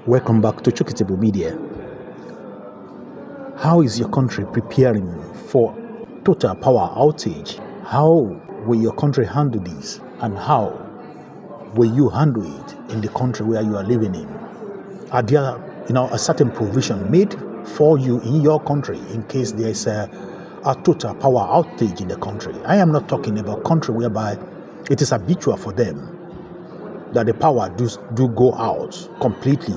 Welcome back to Chukitable Media. How is your country preparing for total power outage? How will your country handle this? And how will you handle it in the country where you are living in? Are there, a certain provision made for you in your country in case there is a total power outage in the country? I am not talking about country whereby it is habitual for them that the power do go out completely.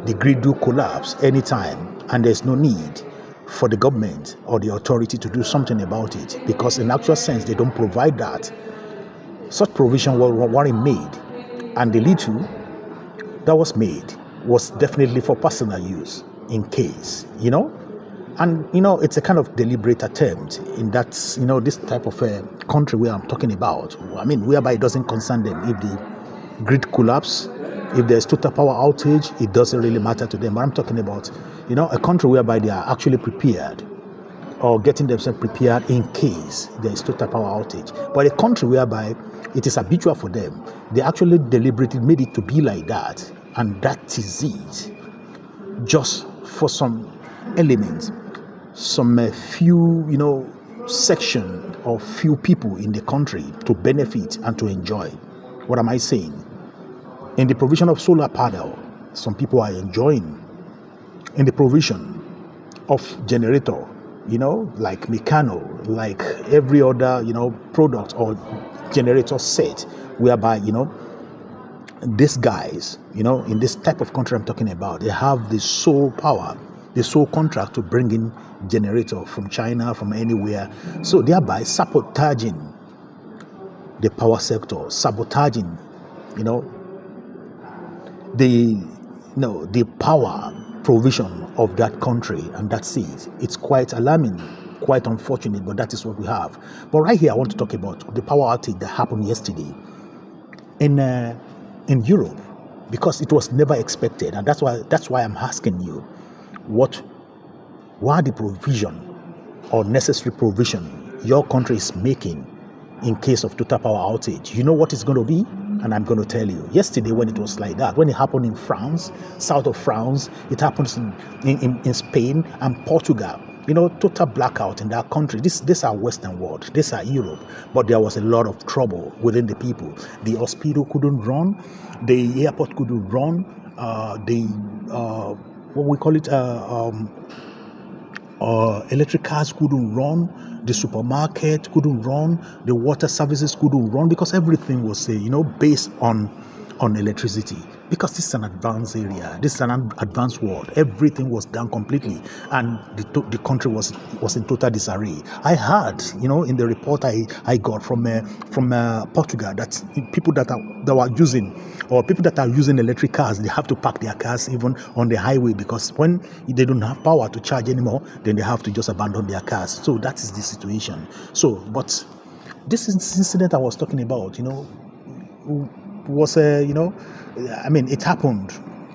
The grid do collapse anytime, and there's no need for the government or the authority to do something about it, because in actual sense they don't provide that. Such provision weren't made, and the little that was made was definitely for personal use in case, and it's a kind of deliberate attempt in that, this type of a country where I'm talking about. I mean, whereby it doesn't concern them if the grid collapse, if there's total power outage, it doesn't really matter to them. But I'm talking about, a country whereby they are actually prepared or getting themselves prepared in case there is total power outage. But a country whereby it is habitual for them, they actually deliberately made it to be like that, and that is it. Just for some elements, some few, section or few people in the country to benefit and to enjoy. What am I saying? In the provision of solar panel, some people are enjoying. In the provision of generator, like Meccano, like every other, product or generator set, whereby, these guys, in this type of country I'm talking about, they have the sole power, the sole contract to bring in generator from China, from anywhere. So thereby sabotaging the power sector, sabotaging, the power provision of that country, and that's it. It's quite alarming, quite unfortunate, but that is what we have. But right here, I want to talk about the power outage that happened yesterday in Europe, because it was never expected, and that's why I'm asking you, what are the provision or necessary provision your country is making in case of total power outage? You know what it's going to be? And I'm going to tell you. Yesterday, when it was like that, when it happened in France, south of France, it happens in Spain and Portugal. Total blackout in that country. This are Western world. This are Europe. But there was a lot of trouble within the people. The hospital couldn't run. The airport couldn't run. What we call it, electric cars couldn't run. The supermarket couldn't run. The water services couldn't run, because everything was, based on electricity. Because this is an advanced area, this is an advanced world. Everything was down completely, and the country was in total disarray. I heard, in the report I got from Portugal, that people that are using electric cars, they have to park their cars even on the highway, because when they don't have power to charge anymore, then they have to just abandon their cars. So that is the situation. So, but this incident I was talking about, was it happened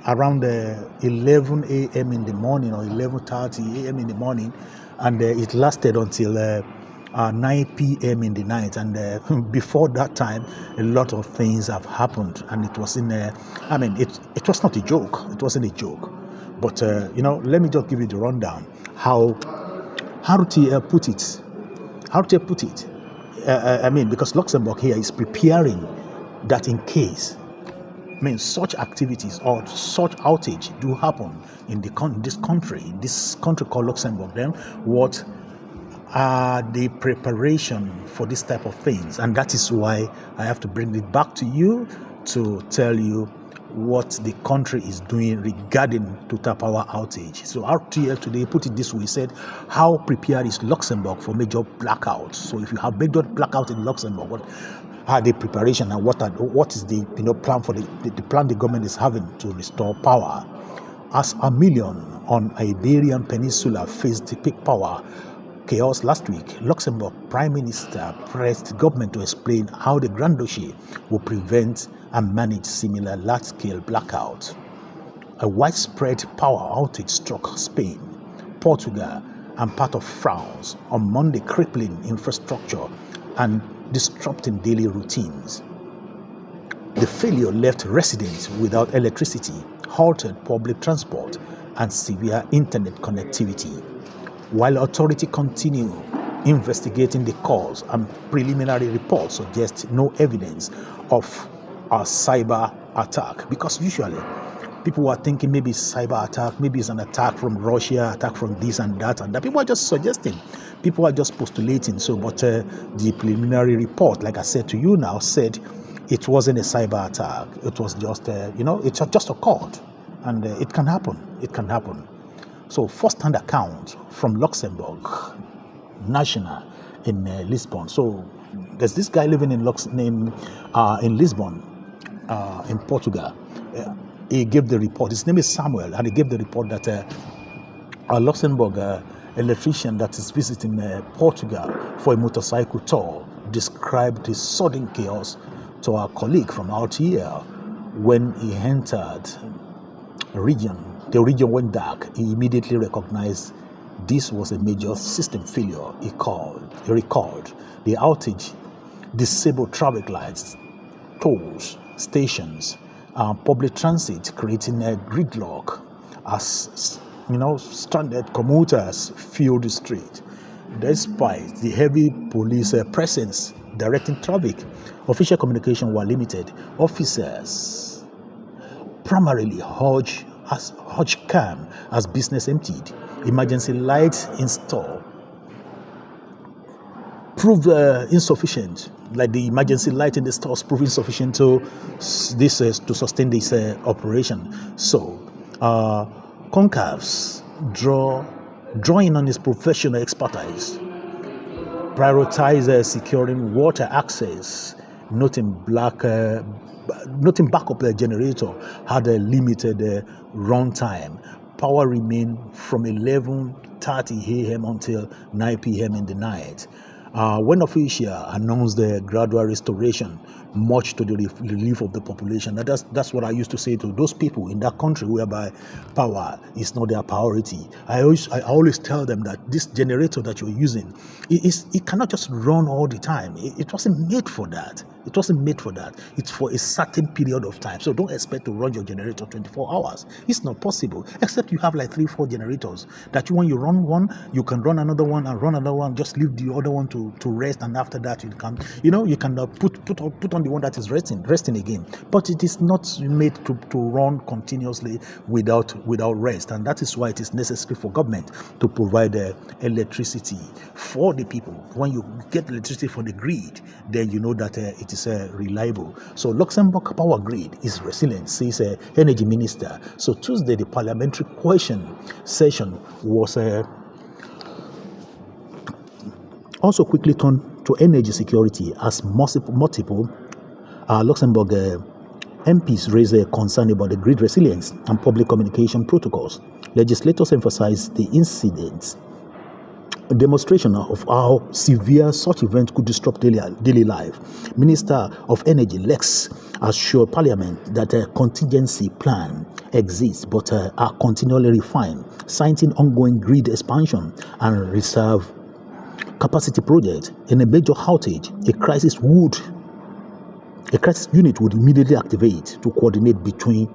around 11 a.m. in the morning, or 11:30 a.m. in the morning, and it lasted until 9 p.m. in the night. And before that time, a lot of things have happened, and it was it was not a joke. It wasn't a joke. But let me just give you the rundown how to put it. Because Luxembourg here is preparing that in case, such activities or such outage do happen in this country called Luxembourg, then what are the preparation for this type of things? And that is why I have to bring it back to you to tell you what the country is doing regarding total power outage. So RTL today put it this way, said, how prepared is Luxembourg for major blackouts? So if you have major blackout in Luxembourg, what are the preparation, and what is the plan for the plan the government is having to restore power? As a million on Iberian Peninsula faced peak power chaos last week, Luxembourg Prime Minister pressed government to explain how the Grand Duchy will prevent and manage similar large-scale blackouts. A widespread power outage struck Spain, Portugal, and part of France on Monday, crippling infrastructure and disrupting daily routines. The failure left residents without electricity, halted public transport, and severe internet connectivity. While authorities continue investigating the cause and preliminary reports suggest no evidence of a cyber attack, because usually people are thinking maybe it's cyber attack, maybe it's an attack from Russia, attack from this and that, and that. People are just suggesting, people are just postulating. So, but the preliminary report, like I said to you now, said it wasn't a cyber attack. It was just, it just occurred, and it can happen. It can happen. So, first-hand account from Luxembourg national in Lisbon. So, there's this guy living in in Lisbon, in Portugal. He gave the report. His name is Samuel, and he gave the report that a Luxembourg electrician that is visiting Portugal for a motorcycle tour described the sudden chaos to our colleague from out here when he entered the region went dark. He immediately recognized this was a major system failure. He recalled the outage disabled traffic lights, tolls, stations, public transit, creating a gridlock as stranded commuters filled the street. Despite the heavy police presence directing traffic, official communication were limited. Officers primarily urged calm as business emptied. Emergency lights installed proved insufficient. Like the emergency light in the stores proved insufficient to sustain this operation. So, Concavs drawing on his professional expertise, prioritize securing water access, noting backup generator had a limited runtime. Power remained from 11:30 a.m. until 9 p.m. in the night. When officials announced the gradual restoration, much to the relief of the population. That's what I used to say to those people in that country whereby power is not their priority. I always tell them that this generator that you're using, it cannot just run all the time. It wasn't made for that. It wasn't made for that. It's for a certain period of time. So don't expect to run your generator 24 hours. It's not possible, except you have like 3-4 generators that when you run one, you can run another one and run another one, just leave the other one to rest, and after that you can put on the one that is resting again. But it is not made to run continuously without rest, and that is why it is necessary for government to provide electricity for the people. When you get electricity from the grid, then you know that it is reliable. So Luxembourg power grid is resilient, says energy minister. So Tuesday the parliamentary question session was also quickly turned to energy security as multiple Luxembourg MPs raised a concern about the grid resilience and public communication protocols. Legislators emphasized the incidents, a demonstration of how severe such events could disrupt daily life. Minister of Energy Lex assured Parliament that a contingency plan exists but are continually refined, citing ongoing grid expansion and reserve capacity project. In a major outage, a crisis unit would immediately activate to coordinate between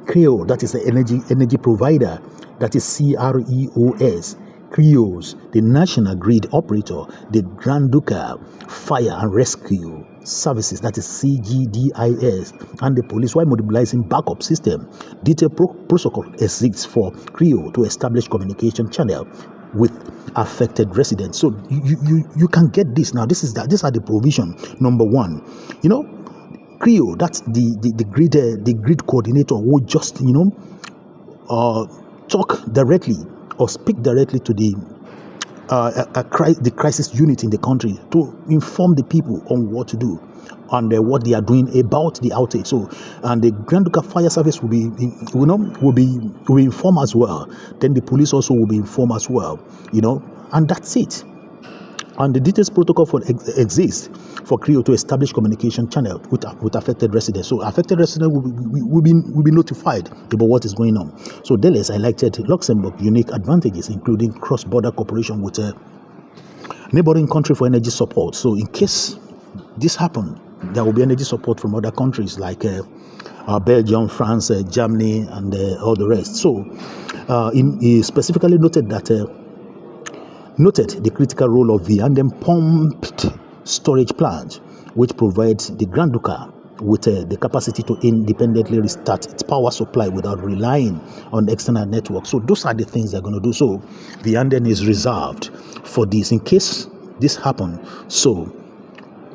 CREO, that is the energy provider, that is CREOS, CREOS, the national grid operator, the Grand Ducal Fire and Rescue Services, that is CGDIS, and the police, while mobilizing backup system. Detailed protocol exists for CREO to establish communication channel with affected residents. So you can get this now. These are the provision. Number one, CREO, that's the grid coordinator, who just talk directly or speak directly to the crisis unit in the country to inform the people on what to do and what they are doing about the outage. So, and the Grand Ducal Fire Service will be informed as well. Then the police also will be informed as well. And that's it. And the details protocol exists for CREO to establish communication channel with affected residents. So affected residents will be notified about what is going on. So Deleuze highlighted Luxembourg unique advantages, including cross-border cooperation with a neighboring country for energy support. So in case this happened, there will be energy support from other countries like Belgium, France, Germany, and all the rest. So he specifically noted the critical role of the Anden pumped storage plant, which provides the Grand Ducal with the capacity to independently restart its power supply without relying on external networks. So those are the things they're going to do. So the Anden is reserved for this in case this happens. So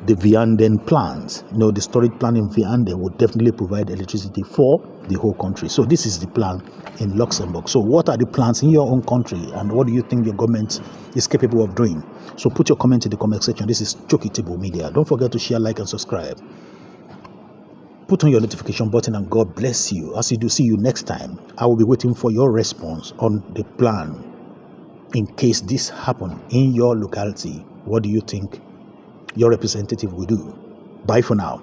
the Vianden plant, the storage plant in Vianden would definitely provide electricity for the whole country. So this is the plan in Luxembourg. So what are the plans in your own country, and what do you think your government is capable of doing? So put your comment in the comment section. This is Chokitable Media. Don't forget to share, like, and subscribe. Put on your notification button, and God bless you. As you do, see you next time. I will be waiting for your response on the plan in case this happen in your locality. What do you think your representative will do? Bye for now.